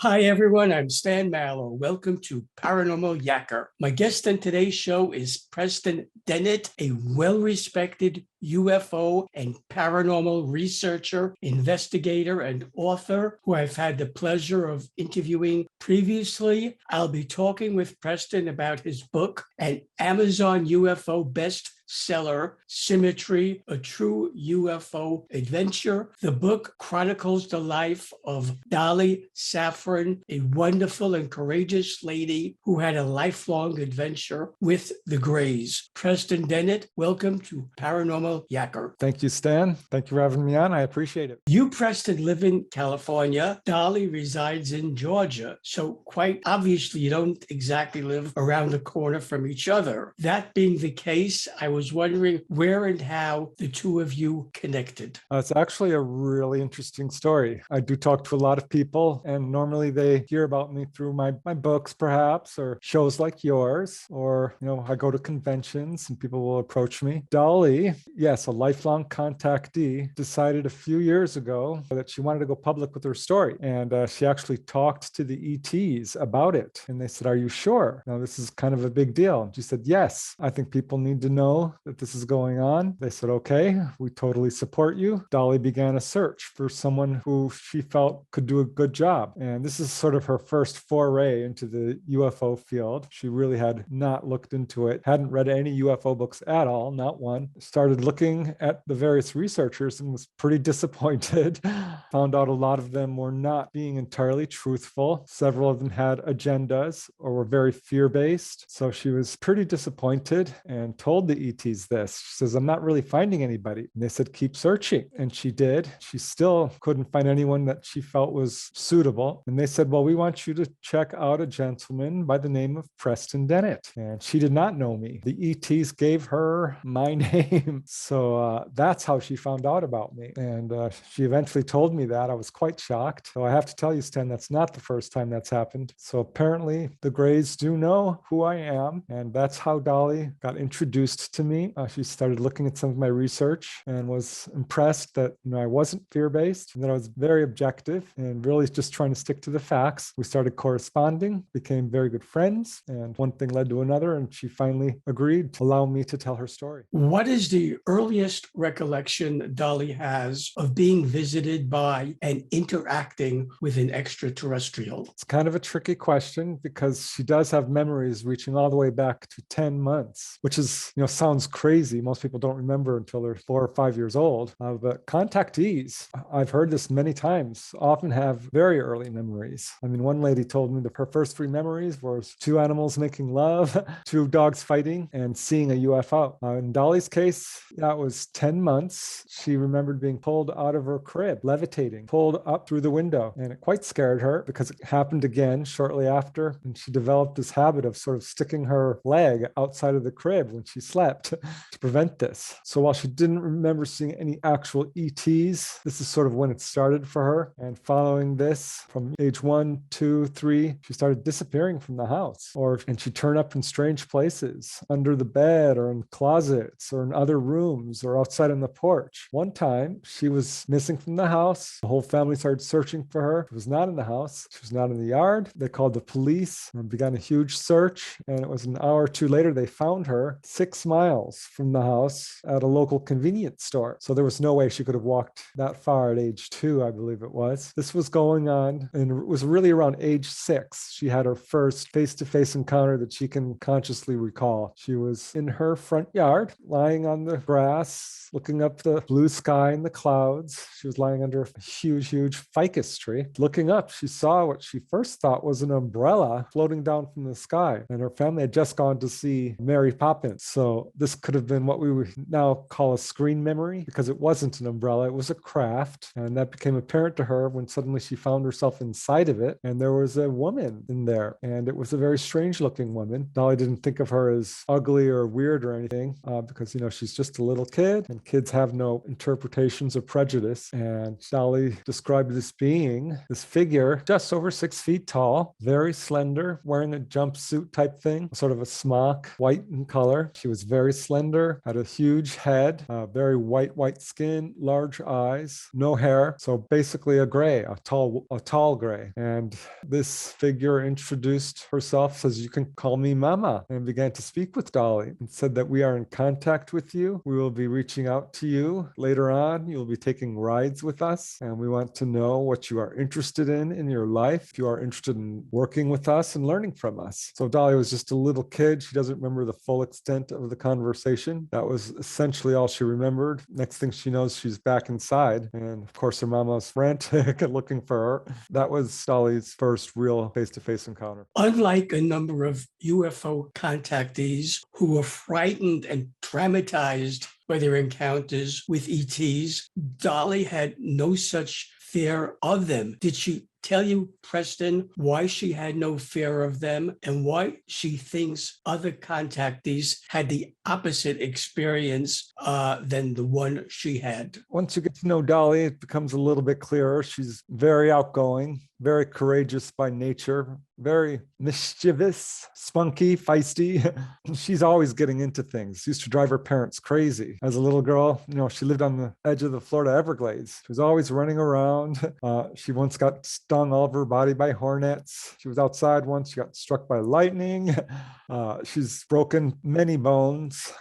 Hi, everyone. I'm Stan Mallow. Welcome to Paranormal Yacker. My guest on today's show is Preston Dennett, a well-respected UFO and paranormal researcher, investigator, and author who I've had the pleasure of interviewing previously. I'll be talking with Preston about his book, an Amazon UFO bestseller, Symmetry, a true UFO adventure. The book chronicles the life of Dolly Safran, a wonderful and courageous lady who had a lifelong adventure with the Greys. Preston Dennett, welcome to Paranormal Yacker. Thank you, Stan. Thank you for having me on. I appreciate it. You, Preston, live in California. Dolly resides in Georgia. So quite obviously, you don't exactly live around the corner from each other. That being the case, I was wondering where and how the two of you connected. It's actually a really interesting story. I do talk to a lot of people, and normally they hear about me through my books, perhaps, or shows like yours, or, I go to conventions and people will approach me. Dolly, yes, a lifelong contactee, decided a few years ago that she wanted to go public with her story. And she actually talked to the ETs about it. And they said, "Are you sure? Now, this is kind of a big deal." And she said, "Yes, I think people need to know that this is going on." They said, "Okay, we totally support you." Dolly began a search for someone who she felt could do a good job. And this is sort of her first foray into the UFO field. She really had not looked into it, hadn't read any UFO books at all, not one. Started looking at the various researchers and was pretty disappointed. Found out a lot of them were not being entirely truthful. Several of them had agendas or were very fear-based. So she was pretty disappointed and told the ETs this. She says, "I'm not really finding anybody." And they said, "Keep searching." And she did. She still couldn't find anyone that she felt was suitable. And they said, "Well, we want you to check out a gentleman by the name of Preston Dennett." And she did not know me. The ETs gave her my name. So that's how she found out about me. And she eventually told me that. I was quite shocked. So I have to tell you, Stan, that's not the first time that's happened. So apparently the Greys do know who I am. And that's how Dolly got introduced to me. She started looking at some of my research and was impressed that I wasn't fear-based and that I was very objective and really just trying to stick to the facts. We started corresponding, became very good friends, and one thing led to another, and she finally agreed to allow me to tell her story. What is the earliest recollection Dolly has of being visited by and interacting with an extraterrestrial? It's kind of a tricky question because she does have memories reaching all the way back to 10 months, which is, sounds crazy. Most people don't remember until they're 4 or 5 years old. But contactees, I've heard this many times, often have very early memories. I mean, one lady told me that her first 3 memories was 2 animals making love, 2 dogs fighting, and seeing a UFO. In Dolly's case, that was 10 months. She remembered being pulled out of her crib, levitating, pulled up through the window. And it quite scared her because it happened again shortly after. And she developed this habit of sort of sticking her leg outside of the crib when she slept to prevent this. So while she didn't remember seeing any actual ETs, this is sort of when it started for her. And following this, from age 1, 2, 3, she started disappearing from the house. And she'd turn up in strange places, under the bed or in closets or in other rooms or outside on the porch. One time, she was missing from the house. The whole family started searching for her. She was not in the house. She was not in the yard. They called the police and began a huge search. And it was an hour or two later, they found her 6 miles from the house at a local convenience store. So there was no way she could have walked that far at age 2, I believe it was. This was going on, and it was really around age 6. She had her first face-to-face encounter that she can consciously recall. She was in her front yard, lying on the grass, looking up the blue sky and the clouds. She was lying under a huge, huge ficus tree. Looking up, she saw what she first thought was an umbrella floating down from the sky. And her family had just gone to see Mary Poppins. So this could have been what we would now call a screen memory, because it wasn't an umbrella, it was a craft. And that became apparent to her when suddenly she found herself inside of it. And there was a woman in there. And it was a very strange looking woman. Dolly didn't think of her as ugly or weird or anything because, she's just a little kid and kids have no interpretations or prejudice. And Dolly described this being, this figure, just over 6 feet tall, very slender, wearing a jumpsuit type thing, sort of a smock, white in color. She was very very slender, had a huge head, very white skin, large eyes, no hair. So basically a gray, a tall gray. And this figure introduced herself, says, "You can call me Mama," and began to speak with Dolly and said that we are in contact with you. We will be reaching out to you later on. You'll be taking rides with us, and we want to know what you are interested in your life. If you are interested in working with us and learning from us. So Dolly was just a little kid. She doesn't remember the full extent of the conversation. That was essentially all she remembered. Next thing she knows, she's back inside. And of course, her mama was frantic and looking for her. That was Dolly's first real face-to-face encounter. Unlike a number of UFO contactees who were frightened and traumatized by their encounters with ETs, Dolly had no such fear of them. Did she tell you, Preston, why she had no fear of them and why she thinks other contactees had the opposite experience than the one she had? Once you get to know Dolly, it becomes a little bit clearer. She's very outgoing, very courageous by nature, very mischievous, spunky, feisty. She's always getting into things. Used to drive her parents crazy. As a little girl, she lived on the edge of the Florida Everglades. She was always running around. She once got stung all over her body by hornets. She was outside once. She got struck by lightning. She's broken many bones,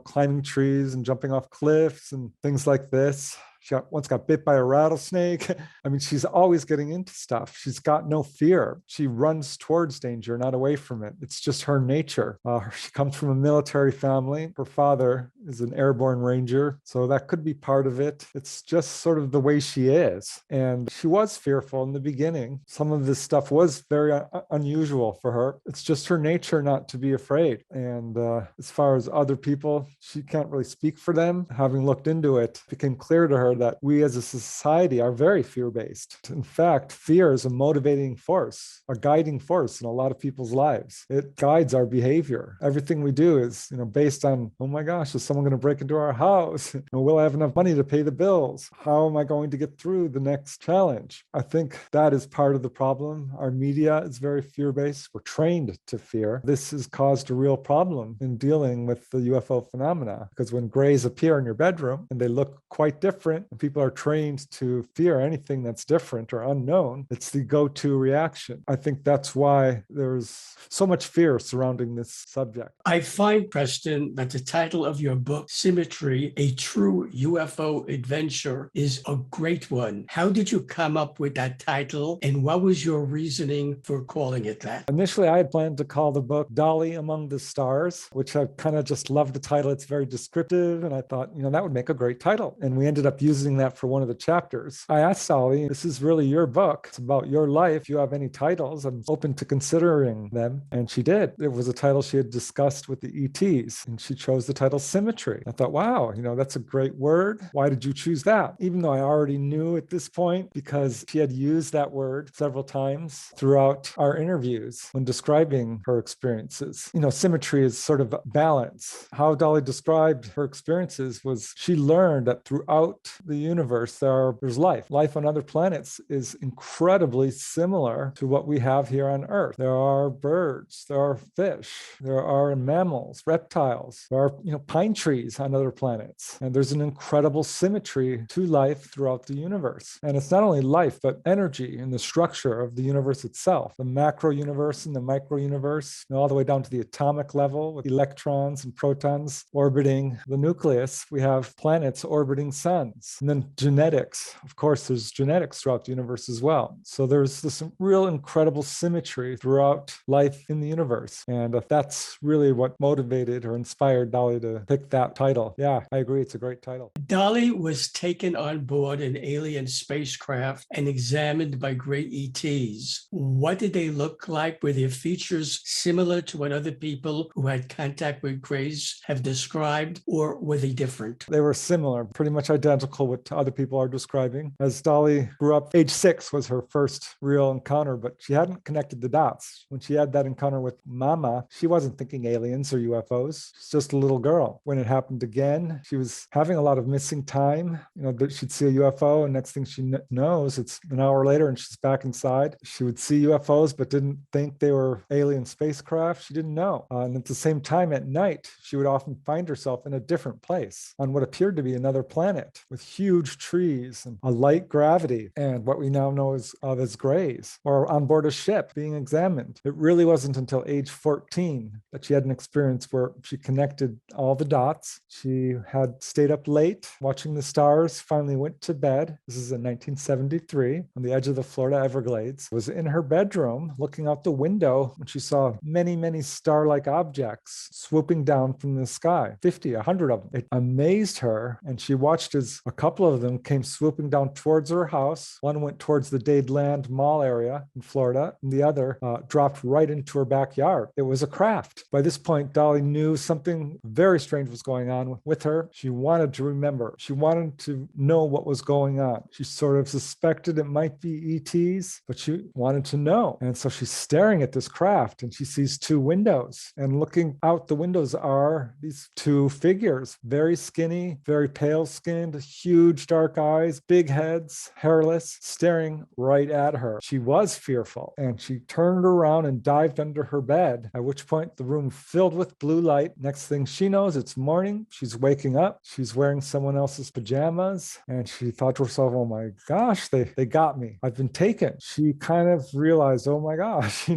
climbing trees and jumping off cliffs and things like this. She once got bit by a rattlesnake. I mean, she's always getting into stuff. She's got no fear. She runs towards danger, not away from it. It's just her nature. She comes from a military family. Her father is an airborne ranger, so that could be part of it. It's just sort of the way she is. And she was fearful in the beginning. Some of this stuff was very unusual for her. It's just her nature not to be afraid. And as far as other people, she can't really speak for them. Having looked into it, it became clear to her that we as a society are very fear-based. In fact, fear is a motivating force, a guiding force in a lot of people's lives. It guides our behavior. Everything we do is, based on, oh my gosh, is someone going to break into our house? Will I have enough money to pay the bills? How am I going to get through the next challenge? I think that is part of the problem. Our media is very fear-based. We're trained to fear. This has caused a real problem in dealing with the UFO phenomena, because when grays appear in your bedroom and they look quite different, and people are trained to fear anything that's different or unknown, it's the go-to reaction. I think that's why there's so much fear surrounding this subject. I find, Preston, that the title of your book, Symmetry, A True UFO Adventure, is a great one. How did you come up with that title, and what was your reasoning for calling it that? Initially, I had planned to call the book Dolly Among the Stars, which I kind of just loved the title. It's very descriptive, and I thought, that would make a great title. And we ended up using that for one of the chapters. I asked Dolly, this is really your book. It's about your life. If you have any titles, I'm open to considering them. And she did. It was a title she had discussed with the ETs, and she chose the title Symmetry. I thought, wow, that's a great word. Why did you choose that? Even though I already knew at this point, because she had used that word several times throughout our interviews when describing her experiences. Symmetry is sort of balance. How Dolly described her experiences was she learned that throughout the universe, there's life. Life on other planets is incredibly similar to what we have here on Earth. There are birds, there are fish, there are mammals, reptiles, there are pine trees on other planets. And there's an incredible symmetry to life throughout the universe. And it's not only life, but energy and the structure of the universe itself, the macro universe and the micro universe, all the way down to the atomic level with electrons and protons orbiting the nucleus. We have planets orbiting suns. And then genetics. Of course, there's genetics throughout the universe as well. So there's this real incredible symmetry throughout life in the universe. And that's really what motivated or inspired Dolly to pick that title. Yeah, I agree. It's a great title. Dolly was taken on board an alien spacecraft and examined by gray ETs. What did they look like? Were their features similar to what other people who had contact with grays have described, or were they different? They were similar, pretty much identical illogical what other people are describing. As Dolly grew up, age 6 was her first real encounter, but she hadn't connected the dots. When she had that encounter with Mama, she wasn't thinking aliens or UFOs. She's just a little girl. When it happened again, she was having a lot of missing time. That she'd see a UFO, and next thing she knows, it's an hour later and she's back inside. She would see UFOs, but didn't think they were alien spacecraft. She didn't know. And at the same time, at night, she would often find herself in a different place on what appeared to be another planet with huge trees and a light gravity and what we now know as grays, or on board a ship being examined. It really wasn't until age 14 that she had an experience where she connected all the dots. She had stayed up late watching the stars, finally went to bed. This is in 1973 on the edge of the Florida Everglades. Was in her bedroom looking out the window when she saw many, many star-like objects swooping down from the sky, 50, 100 of them. It amazed her, and she watched as a couple of them came swooping down towards her house. One went towards the Dadeland Mall area in Florida, and the other dropped right into her backyard. It was a craft. By this point, Dolly knew something very strange was going on with her. She wanted to remember. She wanted to know what was going on. She sort of suspected it might be ETs, but she wanted to know. And so she's staring at this craft, and she sees two windows. And looking out the windows are these two figures, very skinny, very pale-skinned, huge dark eyes, big heads, hairless, staring right at her. She was fearful, and she turned around and dived under her bed, at which point the room filled with blue light. Next thing she knows, it's morning. She's waking up. She's wearing someone else's pajamas, and she thought to herself, oh my gosh, they got me. I've been taken. She kind of realized, oh my gosh,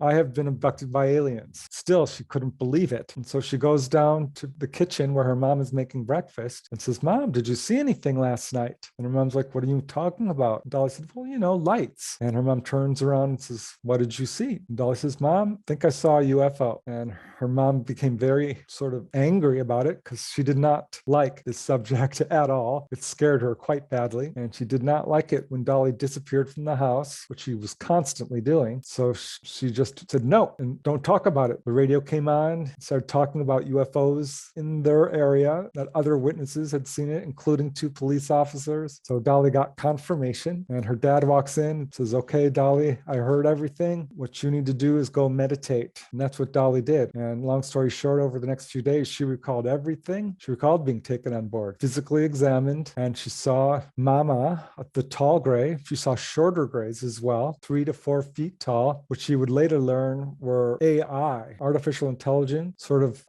I have been abducted by aliens. Still, she couldn't believe it. And so she goes down to the kitchen where her mom is making breakfast and says, Mom, did you see anything last night? And her mom's like, what are you talking about? And Dolly said, well, lights. And her mom turns around and says, what did you see? And Dolly says, Mom, I think I saw a UFO. And her mom became very sort of angry about it because she did not like this subject at all. It scared her quite badly. And she did not like it when Dolly disappeared from the house, which she was constantly doing. So she just said, no, and don't talk about it. The radio came on, started talking about UFOs in their area, that other witnesses had seen it, including 2 police officers. So Dolly got confirmation, and her dad walks in and says, okay, Dolly, I heard everything. What you need to do is go meditate. And that's what Dolly did. And long story short, over the next few days, she recalled everything. She recalled being taken on board, physically examined, and she saw Mama, the tall gray. She saw shorter grays as well, 3 to 4 feet tall, which she would later learn were AI, artificial intelligence, sort of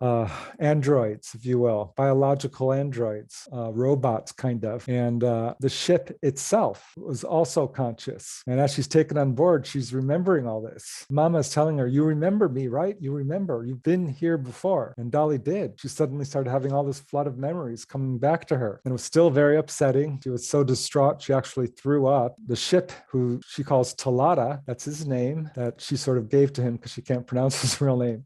androids, if you will, biological androids, robots kind of. And the ship itself was also conscious. And as she's taken on board, she's remembering all this. Mama's telling her, you remember me, right? You remember, you've been here before. And Dolly did. She suddenly started having all this flood of memories coming back to her. And it was still very upsetting. She was so distraught, she actually threw up. The ship, who she calls Talata, that's his name, that she sort of gave to him because she can't pronounce his real name,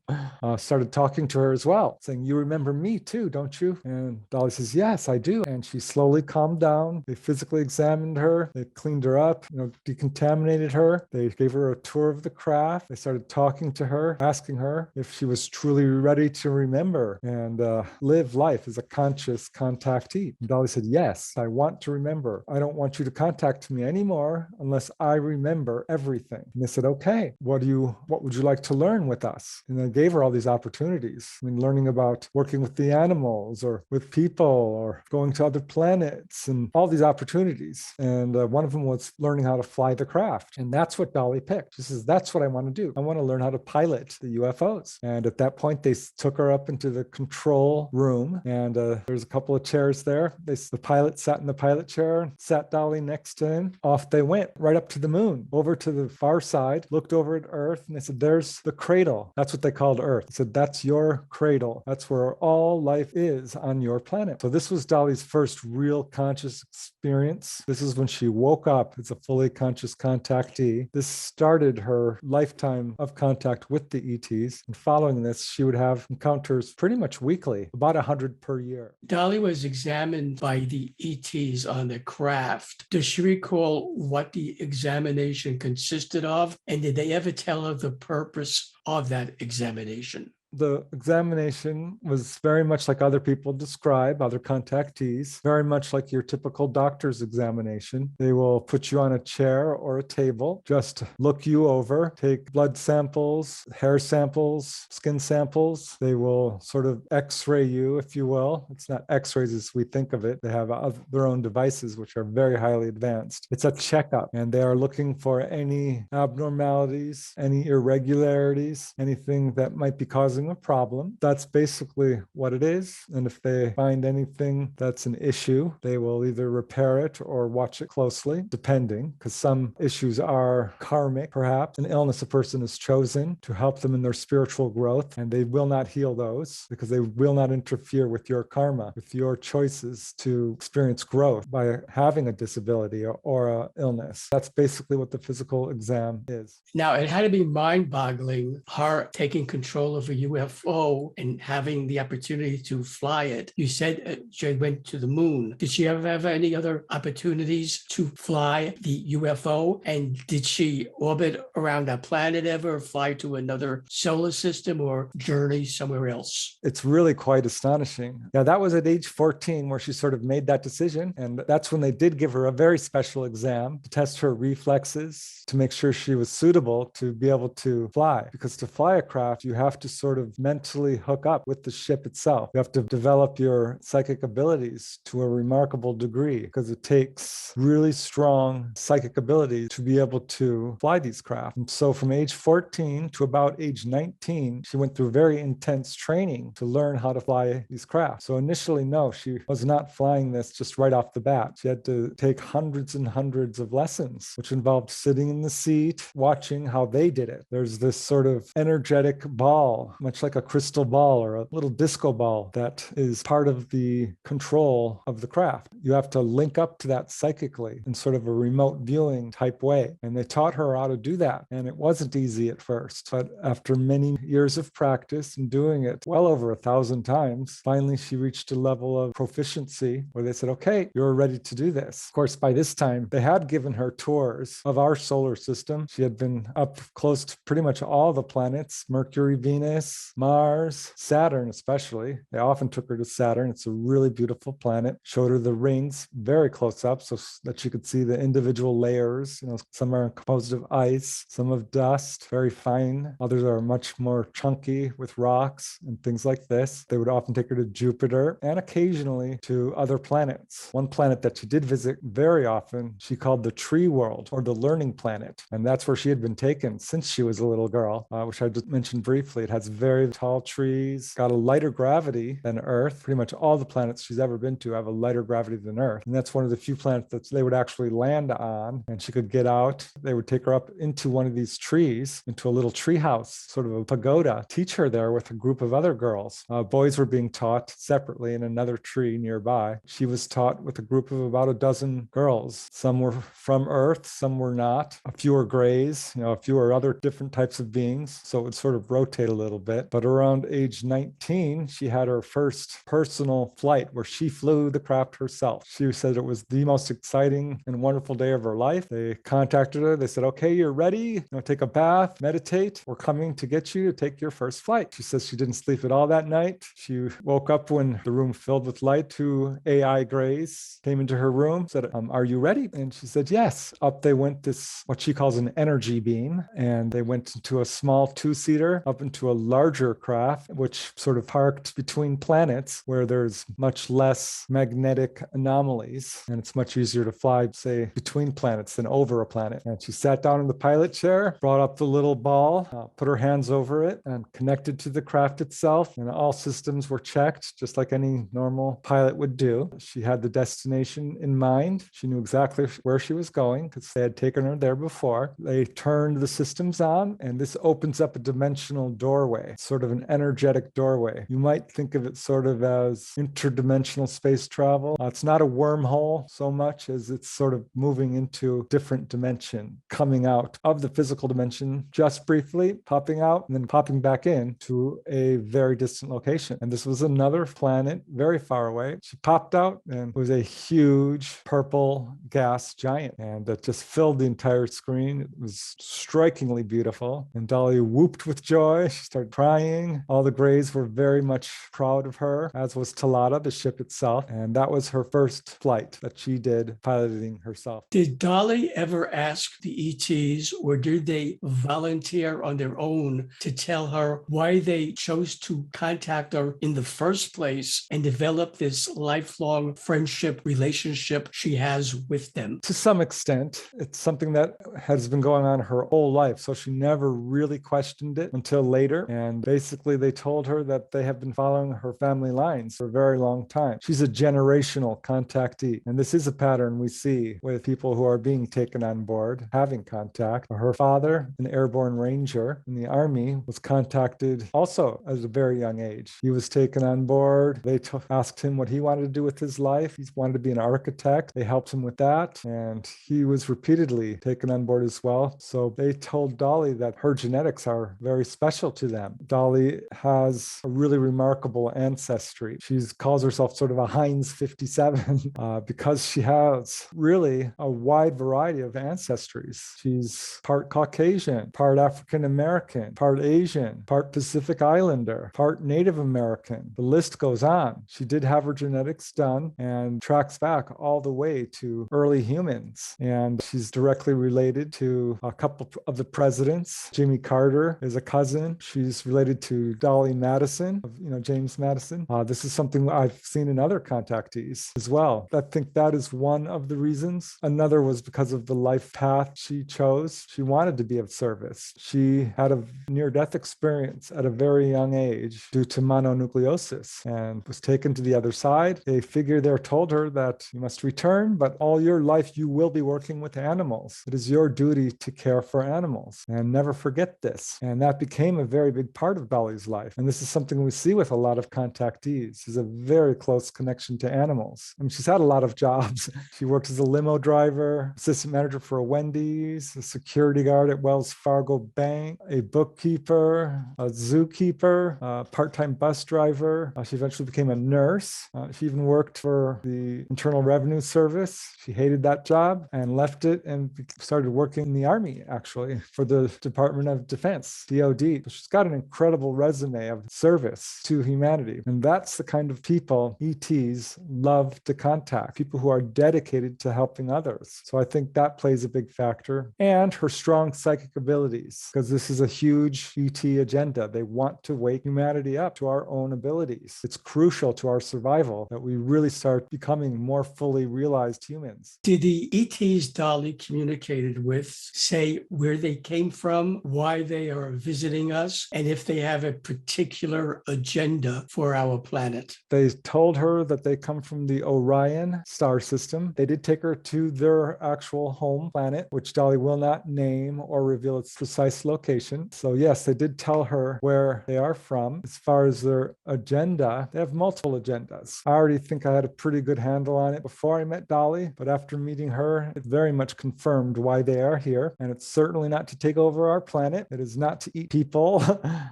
started talking to her as well, saying, you remember me too, don't you? And Dolly says, yes, I do. And she slowly calmed down. They physically examined her. They cleaned her up, decontaminated her. They gave her a tour of the craft. They started talking to her, asking her if she was truly ready to remember and live life as a conscious contactee. And Dolly said, yes, I want to remember. I don't want you to contact me anymore unless I remember everything. And they said, okay, what would you like to learn with us? And they gave her all these opportunities. Learning about working with the animals or with people or going to other planets and all these opportunities. And one of them was learning how to fly the craft. And that's what Dolly picked. She says, that's what I want to do. I want to learn how to pilot the UFOs. And at that point, they took her up into the control room, and there's a couple of chairs there. The pilot sat in the pilot chair, sat Dolly next to him. Off they went, right up to the moon, over to the far side, looked over at Earth, and they said, there's the cradle. That's what they called Earth. They said, that's your cradle. That's where all life is on your planet. So this was Dolly's first real conscious experience. This is when she woke up as a fully conscious contactee. This started her lifetime of contact with the ETs. And following this, she would have encounters pretty much weekly, about 100 per year. Dolly was examined by the ETs on the craft. Does she recall what the examination consisted of? And did they ever tell her the purpose of that examination? The examination was very much like other people describe, other contactees, very much like your typical doctor's examination. They will put you on a chair or a table, just look you over, take blood samples, hair samples, skin samples. They will sort of x-ray you, if you will. It's not x-rays as we think of it. They have their own devices, which are very highly advanced. It's a checkup, and they are looking for any abnormalities, any irregularities, anything that might be causing a problem. That's basically what it is. And if they find anything that's an issue, they will either repair it or watch it closely, depending, because some issues are karmic, perhaps, an illness a person has chosen to help them in their spiritual growth, and they will not heal those because they will not interfere with your karma, with your choices to experience growth by having a disability or a illness. That's basically what the physical exam is. Now, it had to be mind-boggling, her taking control of a UFO and having the opportunity to fly it. You said she went to the moon. Did she ever have any other opportunities to fly the UFO? And did she orbit around a planet ever, fly to another solar system, or journey somewhere else? It's really quite astonishing. Yeah, that was at age 14 where she sort of made that decision. And that's when they did give her a very special exam to test her reflexes, to make sure she was suitable to be able to fly. Because to fly a craft, you have to sort of mentally hook up with the ship itself. You have to develop your psychic abilities to a remarkable degree, because it takes really strong psychic ability to be able to fly these craft. And so from age 14 to about age 19, she went through very intense training to learn how to fly these craft. So initially, no, she was not flying this just right off the bat. She had to take hundreds and hundreds of lessons, which involved sitting in the seat, watching how they did it. There's this sort of energetic ball, much like a crystal ball or a little disco ball, that is part of the control of the craft. You have to link up to that psychically in sort of a remote viewing type way. And they taught her how to do that. And it wasn't easy at first, but after many years of practice and doing it well over 1,000 times, finally she reached a level of proficiency where they said, okay, you're ready to do this. Of course, by this time, they had given her tours of our solar system. She had been up close to pretty much all the planets, Mercury, Venus, Mars, Saturn especially. They often took her to Saturn. It's a really beautiful planet. Showed her the rings very close up so that she could see the individual layers. You know, some are composed of ice, some of dust, very fine. Others are much more chunky with rocks and things like this. They would often take her to Jupiter and occasionally to other planets. One planet that she did visit very often, she called the Tree World, or the Learning Planet. And that's where she had been taken since she was a little girl, which I just mentioned briefly. It has very tall trees, got a lighter gravity than Earth. Pretty much all the planets she's ever been to have a lighter gravity than Earth. And that's one of the few planets that they would actually land on, and she could get out. They would take her up into one of these trees, into a little tree house, sort of a pagoda, teach her there with a group of other girls. Boys were being taught separately in another tree nearby. She was taught with a group of about a dozen girls. Some were from Earth, some were not. A few were grays, a few were other different types of beings. So it would sort of rotate a little bit. But around age 19, she had her first personal flight where she flew the craft herself. She said it was the most exciting and wonderful day of her life. They contacted her. They said, okay, you're ready. Take a bath, meditate. We're coming to get you to take your first flight. She says she didn't sleep at all that night. She woke up when the room filled with light. Two AI grays came into her room, said, are you ready? And she said, yes. Up they went, this, what she calls an energy beam. And they went into a small two-seater up into a larger craft, which sort of parked between planets where there's much less magnetic anomalies. And it's much easier to fly, say, between planets than over a planet. And she sat down in the pilot chair, brought up the little ball, put her hands over it, and connected to the craft itself. And all systems were checked, just like any normal pilot would do. She had the destination in mind. She knew exactly where she was going because they had taken her there before. They turned the systems on, and this opens up a dimensional doorway, sort of an energetic doorway. You might think of it sort of as interdimensional space travel. It's not a wormhole so much as it's sort of moving into a different dimension, coming out of the physical dimension just briefly, popping out, and then popping back in to a very distant location. And this was another planet very far away. She popped out, and it was a huge purple gas giant, and it just filled the entire screen. It was strikingly beautiful. And Dolly whooped with joy. She started crying. All the Greys were very much proud of her, as was Talata, the ship itself. And that was her first flight that she did piloting herself. Did Dolly ever ask the ETs, or did they volunteer on their own to tell her why they chose to contact her in the first place and develop this lifelong friendship relationship she has with them? To some extent, it's something that has been going on her whole life. So she never really questioned it until later. And basically, they told her that they have been following her family lines for a very long time. She's a generational contactee. And this is a pattern we see with people who are being taken on board, having contact. Her father, an airborne ranger in the Army, was contacted also at a very young age. He was taken on board. They asked him what he wanted to do with his life. He wanted to be an architect. They helped him with that. And he was repeatedly taken on board as well. So they told Dolly that her genetics are very special to them. Dolly has a really remarkable ancestry. She calls herself sort of a Heinz 57 because she has really a wide variety of ancestries. She's part Caucasian, part African American, part Asian, part Pacific Islander, part Native American. The list goes on. She did have her genetics done and tracks back all the way to early humans. And she's directly related to a couple of the presidents. Jimmy Carter is a cousin. She's related to Dolly Madison, James Madison. This is something I've seen in other contactees as well. I think that is one of the reasons. Another was because of the life path she chose. She wanted to be of service. She had a near-death experience at a very young age due to mononucleosis and was taken to the other side. A figure there told her that you must return, but all your life you will be working with animals. It is your duty to care for animals and never forget this. And that became a very big part of Dolly's life. And this is something we see with a lot of contactees, is a very close connection to animals. I mean, she's had a lot of jobs. She worked as a limo driver, assistant manager for a Wendy's, a security guard at Wells Fargo Bank, a bookkeeper, a zookeeper, a part-time bus driver. She eventually became a nurse. She even worked for the Internal Revenue Service. She hated that job and left it and started working in the Army, actually, for the Department of Defense, DOD. She's got an incredible resume of service to humanity. And that's the kind of people ETs love to contact, people who are dedicated to helping others. So I think that plays a big factor. And her strong psychic abilities, because this is a huge ET agenda. They want to wake humanity up to our own abilities. It's crucial to our survival that we really start becoming more fully realized humans. Did the ETs Dolly communicated with say where they came from, why they are visiting us, and if they have a particular agenda for our planet? They told her that they come from the Orion star system. They did take her to their actual home planet, which Dolly will not name or reveal its precise location. So yes, they did tell her where they are from. As far as their agenda, they have multiple agendas. I already think I had a pretty good handle on it before I met Dolly, but after meeting her, it very much confirmed why they are here. And it's certainly not to take over our planet. It is not to eat people.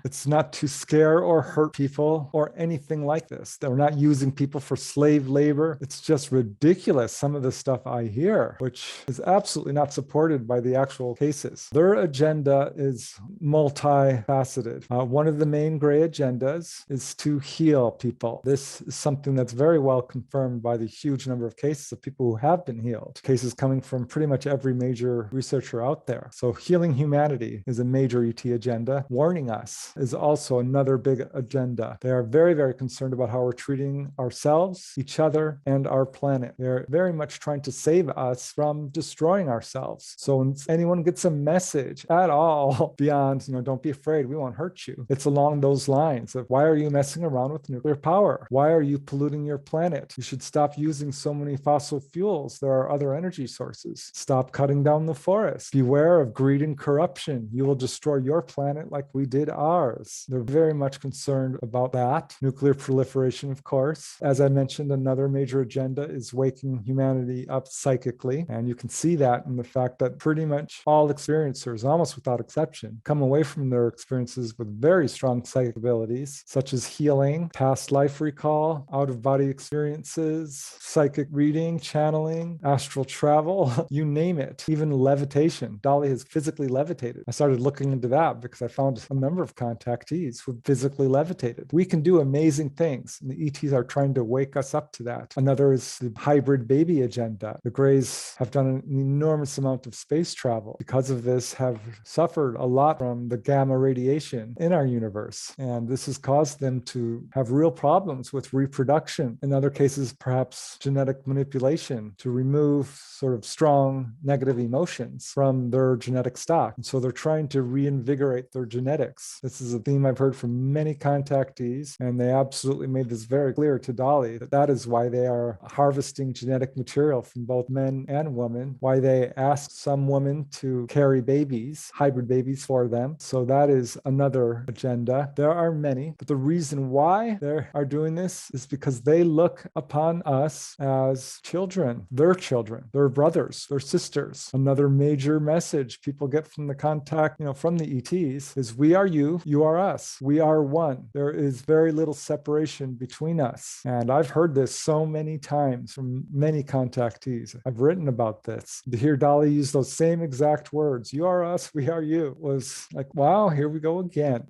It's not to scare or hurt people or anything like this. They're not using people for slave labor. It's just ridiculous, some of the stuff I hear, which is absolutely not supported by the actual cases. Their agenda is multifaceted. One of the main gray agendas is to heal people. This is something that's very well confirmed by the huge number of cases of people who have been healed, cases coming from pretty much every major researcher out there. So healing humanity is a major ET agenda. Warning us is also another big agenda. They are very, very concerned about how we're treating ourselves, each other, and our planet. They're very much trying to save us from destroying ourselves. So when anyone gets a message at all beyond, don't be afraid, we won't hurt you, it's along those lines of, why are you messing around with nuclear power? Why are you polluting your planet? You should stop using so many fossil fuels. There are other energy sources. Stop cutting down the forest. Beware of greed and corruption. You will destroy your planet like we did ours. They're very much concerned about that. Nuclear proliferation, of course. As I mentioned, another major agenda is waking humanity up psychically. And you can see that in the fact that pretty much all experiencers, almost without exception, come away from their experiences with very strong psychic abilities, such as healing, past life recall, out-of-body experiences, psychic reading, channeling, astral travel, you name it, even levitation. Dolly has physically levitated. I started looking into that because I found a number of of contactees who physically levitated. We can do amazing things, and the ETs are trying to wake us up to that. Another is the hybrid baby agenda. The Greys have done an enormous amount of space travel. Because of this, have suffered a lot from the gamma radiation in our universe, and this has caused them to have real problems with reproduction. In other cases, perhaps genetic manipulation to remove sort of strong negative emotions from their genetic stock. And so they're trying to reinvigorate their genetics. This is a theme I've heard from many contactees, and they absolutely made this very clear to Dolly that that is why they are harvesting genetic material from both men and women, why they ask some women to carry babies, hybrid babies for them. So that is another agenda. There are many, but the reason why they are doing this is because they look upon us as children, their brothers, their sisters. Another major message people get from the contact, from the ETs is we are you, you are us. We are one. There is very little separation between us. And I've heard this so many times from many contactees. I've written about this. To hear Dolly use those same exact words, you are us, we are you, was like, wow, here we go again.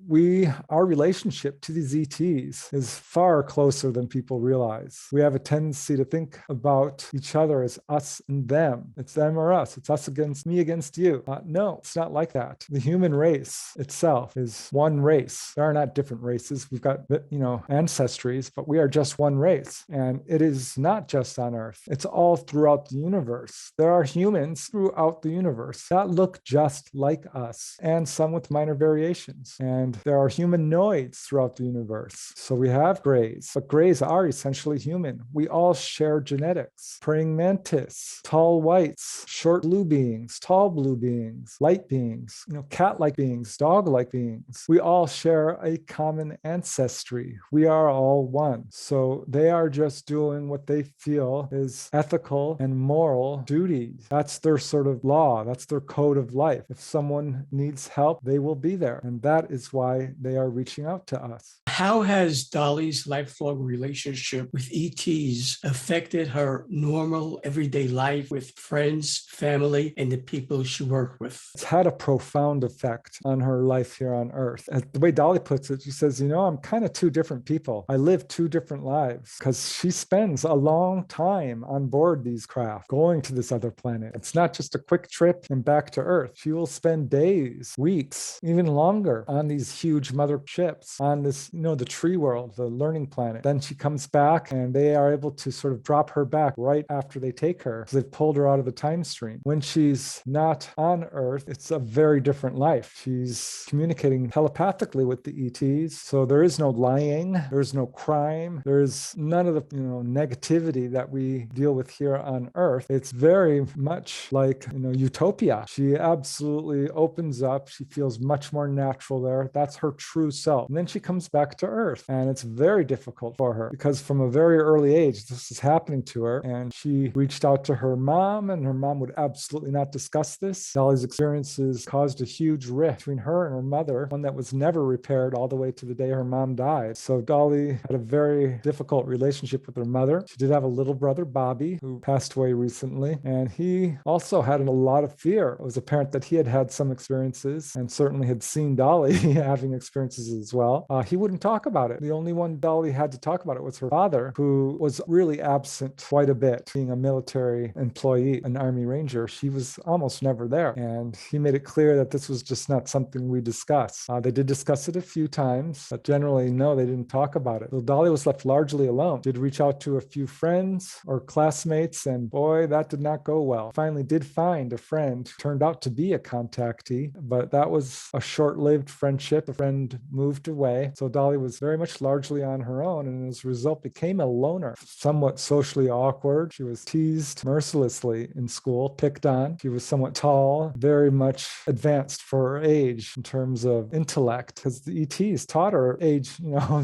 Our relationship to these ETs is far closer than people realize. We have a tendency to think about each other as us and them. It's them or us. It's us against me against you. No, it's not like that. The human race itself is one race. There are not different races. We've got, ancestries, but we are just one race. And it is not just on Earth. It's all throughout the universe. There are humans throughout the universe that look just like us, and some with minor variations. And there are humanoids throughout the universe. So we have Greys, but Greys are essentially human. We all share genetics. Praying mantis, tall whites, short blue beings, tall blue beings, light beings, cat-like beings, dog-like beings. We all share a common ancestry. We are all one. So they are just doing what they feel is ethical and moral duties. That's their sort of law. That's their code of life. If someone needs help, they will be there. And that is why they are reaching out to us. How has Dolly's lifelong relationship with ETs affected her normal everyday life with friends, family, and the people she worked with? It's had a profound effect on her life here on Earth. And the way Dolly puts it, she says, I'm kind of two different people. I live two different lives, because she spends a long time on board these craft going to this other planet. It's not just a quick trip and back to Earth. She will spend days, weeks, even longer on these huge mother ships on this, the tree world, the learning planet. Then she comes back and they are able to sort of drop her back right after they take her, because they've pulled her out of the time stream. When she's not on Earth, it's a very different life. She's communicating telepathically with the ETs. So there is no lying, there's no crime, there's none of the negativity that we deal with here on Earth. It's very much like utopia. She absolutely opens up. She feels much more natural there. That's her true self. And then she comes back to Earth, and it's very difficult for her because from a very early age this is happening to her. And she reached out to her mom, and her mom would absolutely not discuss this. Dolly's experiences caused a huge rift between her and her mother, one that was never repaired all the way to the day her mom died. So Dolly had a very difficult relationship with her mother. She did have a little brother, Bobby, who passed away recently, and he also had a lot of fear. It was apparent that he had had some experiences and certainly had seen Dolly having experiences as well. He wouldn't talk about it. The only one Dolly had to talk about it was her father, who was really absent quite a bit. Being a military employee, an Army Ranger, she was almost never there. And he made it clear that this was just not something we discuss. They did discuss it a few times, but generally, no, they didn't talk about it. So Dolly was left largely alone. Did reach out to a few friends or classmates, and boy, that did not go well. Finally did find a friend, turned out to be a contactee, but that was a short-lived friendship. A friend moved away. So Dolly was very much largely on her own, and as a result became a loner, somewhat socially awkward. She was teased mercilessly in school, picked on. She was somewhat tall, very much advanced for her age in terms of intellect, because the ETs taught her age,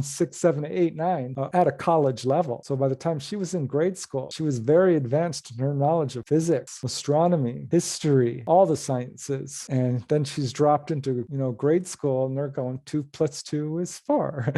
6, 7, 8, 9 at a college level. So by the time she was in grade school, she was very advanced in her knowledge of physics, astronomy, history, all the sciences. And then she's dropped into, grade school, and they're going 2 + 2 is 4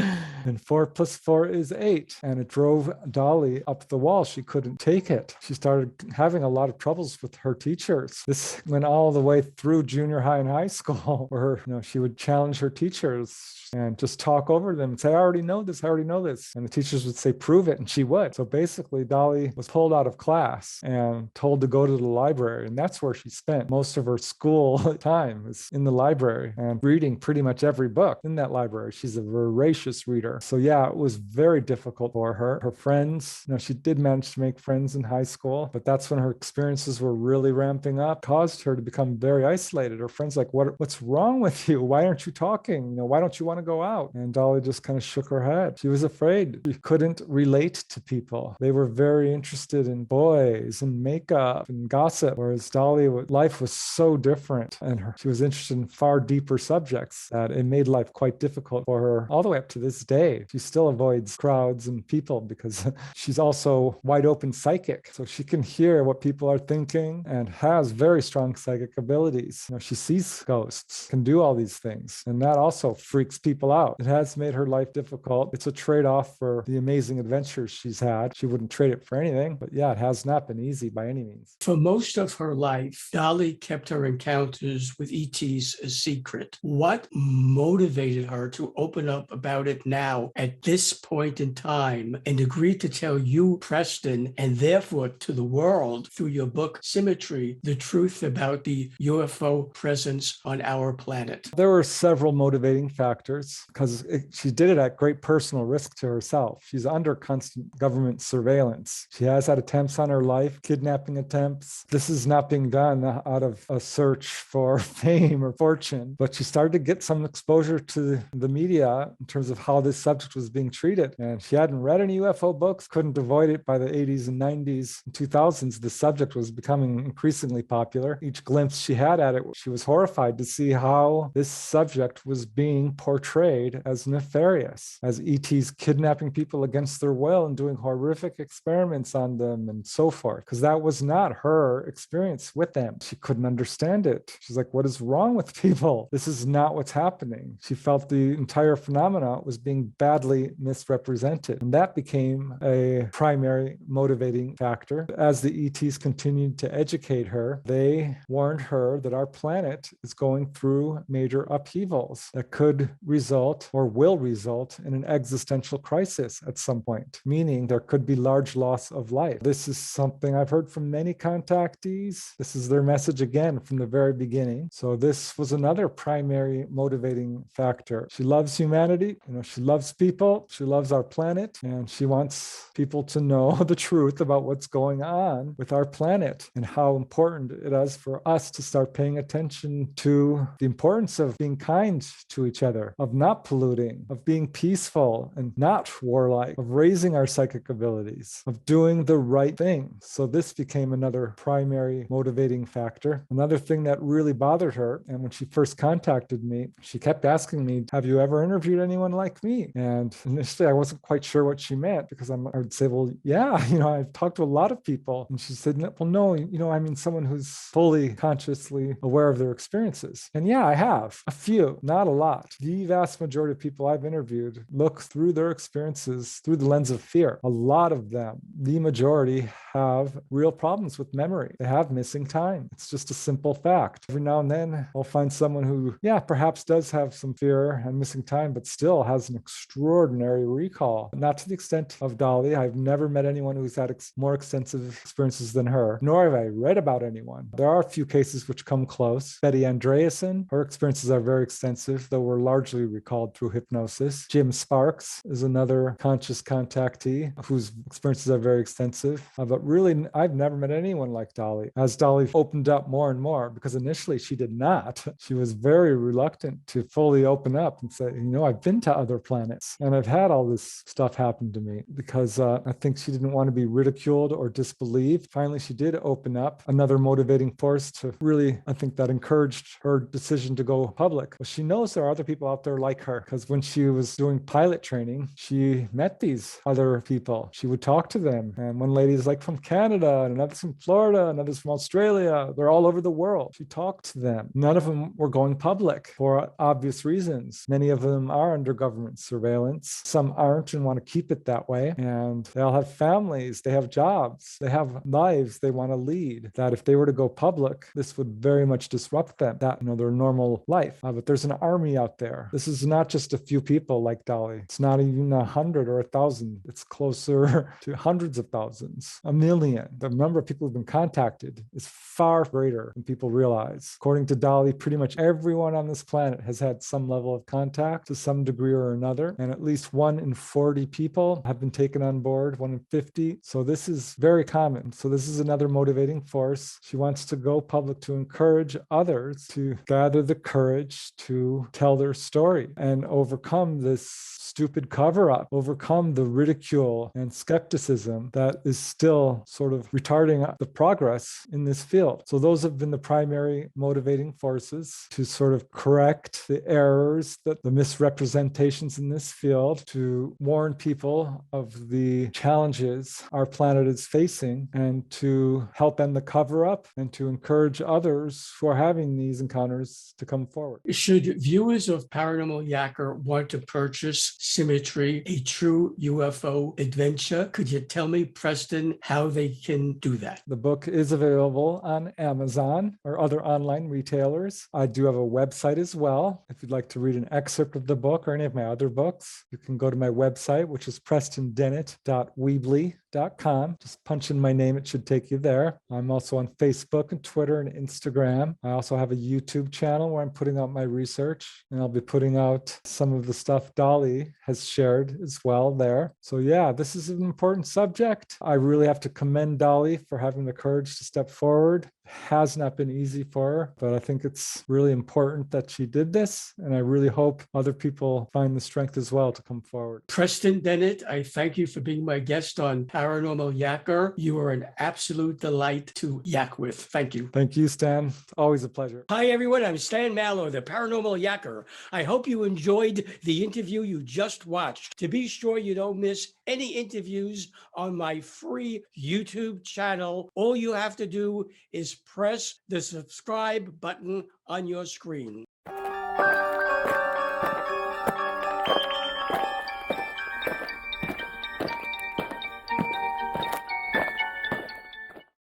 and 4 + 4 is 8. And it drove Dolly up the wall. She couldn't take it. She started having a lot of troubles with her teachers. This went all the way through junior high and high school, where she would challenge challenge her teachers and just talk over them and say, I already know this, I already know this. And the teachers would say, prove it, and she would. So basically, Dolly was pulled out of class and told to go to the library. And that's where she spent most of her school time, is in the library and reading pretty much every book in that library. She's a voracious reader. So yeah, it was very difficult for her. Her friends, she did manage to make friends in high school, but that's when her experiences were really ramping up, caused her to become very isolated. Her friends like, what's wrong with you? Why aren't you talking? Why don't you want to go out? And Dolly just kind of shook her head. She was afraid. She couldn't relate to people. They were very interested in boys and makeup and gossip, whereas Dolly, life was so different, and she was interested in far deeper subjects that it made life quite difficult for her all the way up to this day. She still avoids crowds and people because she's also wide open psychic. So she can hear what people are thinking and has very strong psychic abilities. She sees ghosts, can do all these things. And that also freaks people out. It has made her life difficult. It's a trade-off for the amazing adventures she's had. She wouldn't trade it for anything. But yeah, it has not been easy by any means. For most of her life, Dolly kept her encounters with ETs a secret. What motivated her to open up about it now at this point in time and agree to tell you, Preston, and therefore to the world through your book Symmetry, the truth about the UFO presence on our planet? There were several motivating factors because she did it at great personal risk to herself. She's under constant government surveillance. She has had attempts on her life, kidnapping attempts. This is not being done out of a search for fame or fortune, but she started to get some exposure to the media in terms of how this subject was being treated. And she hadn't read any UFO books, couldn't avoid it. By the 80s and 90s and 2000s, the subject was becoming increasingly popular. Each glimpse she had at it, she was horrified to see how this subject was being portrayed as nefarious, as ETs kidnapping people against their will and doing horrific experiments on them and so forth, because that was not her experience with them. She couldn't understand it. She's like, what is wrong with people? This is not what's happening. She felt the entire phenomena was being badly misrepresented. And that became a primary motivating factor. As the ETs continued to educate her, they warned her that our planet is going through major upheavals that could result or will result in an existential crisis at some point, meaning there could be large loss of life. This is something I've heard from many contactees. This is their message again from the very beginning. So this was another primary motivating factor. She loves humanity, she loves people, she loves our planet, and she wants people to know the truth about what's going on with our planet and how important it is for us to start paying attention to the importance of being kind to each other, of not polluting, of being peaceful and not warlike, of raising our psychic abilities, of doing the right thing. So this became another primary motivating factor. Another thing that really bothered her, and when she first contacted me, she kept asking me, have you ever interviewed anyone like me? And initially I wasn't quite sure what she meant, because I would say, well, yeah, I've talked to a lot of people. And she said, well, no, I mean someone who's fully consciously aware of their experiences. And yeah, I have a few, not a lot. The vast majority of people I've interviewed look through their experiences through the lens of fear. A lot of them, the majority, have real problems with memory. They have missing time. It's just a simple fact. Every now and then I'll find someone who, perhaps does have some fear and missing time, but still has an extraordinary recall. Not to the extent of Dolly. I've never met anyone who's had more extensive experiences than her, nor have I read about anyone. There are a few cases which come close. Betty Andreasen, her experiences are very extensive, though were largely recalled through hypnosis. Jim Sparks is another conscious contactee whose experiences are very extensive. But really, I've never met anyone like Dolly. As Dolly opened up more and more, because initially she did not. She was very reluctant to fully open up and say, I've been to other planets and I've had all this stuff happen to me, because I think she didn't want to be ridiculed or disbelieved. Finally, she did open up. Another motivating force to really, I think that encouraged her decision to go public. But she knows there are other people out there like her, because when she was doing pilot training, she met these other people. She would talk to them. And one lady is like, from Canada, and another's from Florida, another's from Australia. They're all over the world. She talked to them. None of them were going public for obvious reasons. Many of them are under government surveillance. Some aren't and want to keep it that way. And they all have families, they have jobs, they have lives they want to lead. That if they were to go public, this would very much disrupt them, their normal life. But there's an army out there. This is not just a few people like Dolly. It's not even 100 or 1,000. It's closer to hundreds of thousands, 1 million. The number of people who've been contacted is far greater than people realize. According to Dolly, pretty much everyone on this planet has had some level of contact to some degree or another. And at least 1 in 40 people have been taken on board, 1 in 50. So this is very common. So this is another motivating force. She wants to go public to encourage others to gather the courage to tell their story and overcome this stupid cover-up, overcome the ridicule and skepticism that is still sort of retarding the progress in this field. So those have been the primary motivating forces to sort of correct the errors, the misrepresentations in this field, to warn people of the challenges our planet is facing, and to help end the cover-up and to encourage others who are having these encounters to come forward. Should viewers of Paranormal Yacker want to purchase Symmetry, a true UFO adventure, could you tell me, Preston, how they can do that? The book is available on Amazon or other online retailers. I do have a website as well. If you'd like to read an excerpt of the book or any of my other books, you can go to my website, which is prestondennett.weebly.com. Just punch in my name, it should take you there. I'm also on Facebook and Twitter and Instagram. I also have a YouTube channel where I'm putting out my research, and I'll be putting out some of the stuff Dolly has shared as well there. So yeah, this is an important subject. I really have to commend Dolly for having the courage to step forward. It has not been easy for her, but I think it's really important that she did this, and I really hope other people find the strength as well to come forward. Preston Dennett, I thank you for being my guest on Paranormal Yacker. You are an absolute delight to yak with. Thank you. Thank you, Stan. It's always a pleasure. Hi, everyone. I'm Stan Mallow, the Paranormal Yacker. I hope you enjoyed the interview you just watched. To be sure you don't miss any interviews on my free YouTube channel, all you have to do is press the subscribe button on your screen.